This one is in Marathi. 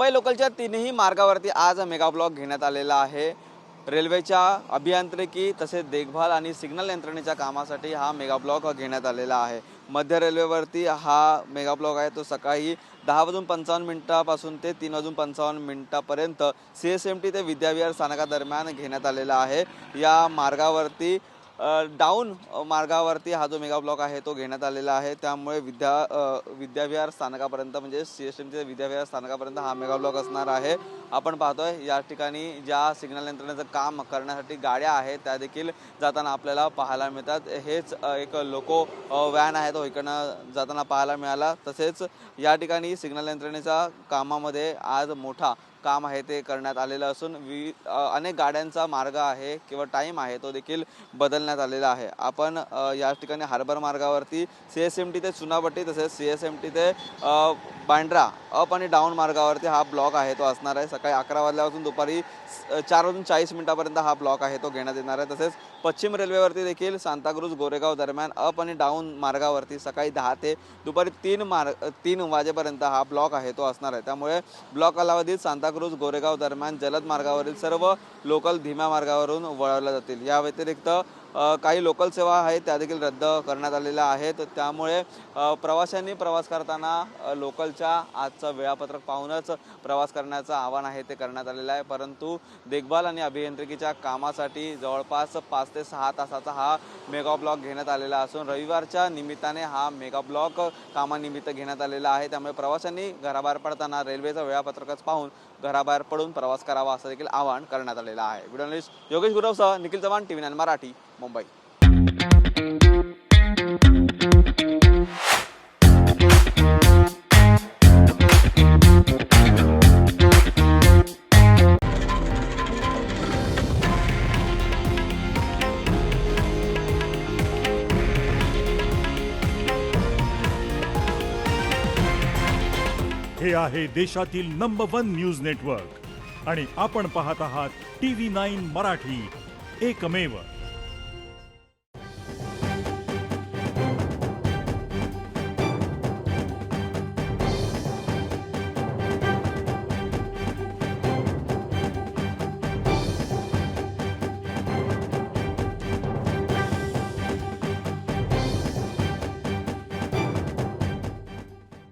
मुंबई लोकलच्या तीनही मार्गावरती आज मेगा ब्लॉक घेण्यात आलेला आहे। रेल्वेच्या अभियांत्रिकी तसेच देखभाल आणि सिग्नल यंत्रणेच्या कामासाठी हा मेगा ब्लॉक घेण्यात आलेला आहे। मध्य रेल्वेवरती हा मेगा ब्लॉक आहे तो सकाळी 10:55 पासून ते 3:55 CSMT ते विद्याविहार स्थानकादरम्यान घेण्यात आलेला आहे। या मार्गावरती डाऊन मार्गावरती हा जो मेगा ब्लॉक आहे तो घेण्यात आलेला आहे। त्यामुळे विद्याविहार स्थानकापर्यंत म्हणजे CSMT ते विद्याविहार स्थानकापर्यंत हा मेगा ब्लॉक असणार आहे। आपण पाहतोय या ठिकाणी ज्या सिग्नल यंत्रणेचं काम करण्यासाठी गाड्या आहेत त्या देखील जाताना आपल्याला पाहायला मिळतात। हेच एक लोको व्हॅन आहे तो इकडनं जाताना पाहायला मिळाला। तसेच या ठिकाणी सिग्नल यंत्रणेच्या कामामध्ये आज मोठा काम आहे ते करण्यात आलेलं असून अनेक गाड्यांचा मार्ग आहे किंवा टाइम आहे तो देखील बदलण्यात आलेला आहे। आपण या ठिकाणी हार्बर मार्गावरती CSMT ते चुनाभट्टी तसेच CSMT ते बांद्रा अप आणि डाऊन मार्गावरती हा ब्लॉक आहे तो असणार आहे। सकाळी 11 वाजल्यापासून दुपारी 4:40 हा ब्लॉक आहे तो घेण्यात येणार आहे। तसेच पश्चिम रेल्वेवरती देखील सांताक्रूज गोरेगाव दरम्यान अप आणि डाऊन मार्गावरती सकाळी 10 ते दुपारी 3 वाजेपर्यंत हा ब्लॉक आहे तो असणार आहे। त्यामुळे ब्लॉक कालावधीत सांताक्रूज गोरेगाव दरम्यान जलद मार्गावरील सर्व लोकल धीम्या मार्गावरून वळवल्या जातील। या व्यतिरिक्त काही लोकल सेवा आहेत त्या देखील रद्द करण्यात आलेल्या आहेत। त्यामुळे प्रवाशांनी प्रवास करताना लोकलच्या आजचं वेळापत्रक पाहूनच प्रवास करण्याचं आवाहन आहे ते करण्यात आलेलं आहे। परंतु देखभाल आणि अभियांत्रिकीच्या कामासाठी जवळपास 5 ते 6 तासाचा हा मेगा ब्लॉक घेण्यात आलेला असून रविवारच्या निमित्ताने हा मेगा ब्लॉक कामानिमित्त घेण्यात आलेला आहे। त्यामुळे प्रवाशांनी घराबाहेर पडताना रेल्वेचं वेळापत्रकच पाहून घराबाहेर पडून प्रवास करावा असं देखील आवाहन करण्यात आलेलं आहे। व्हिडिओ जर्नलिस्ट योगेश गुरवसह निखिल चव्हाण, TV9 मराठी, मुंबई। हे आहे देशातील नंबर 1 न्यूज नेटवर्क आणि आपण पाहत आहात TV9 मराठी, एकमेव।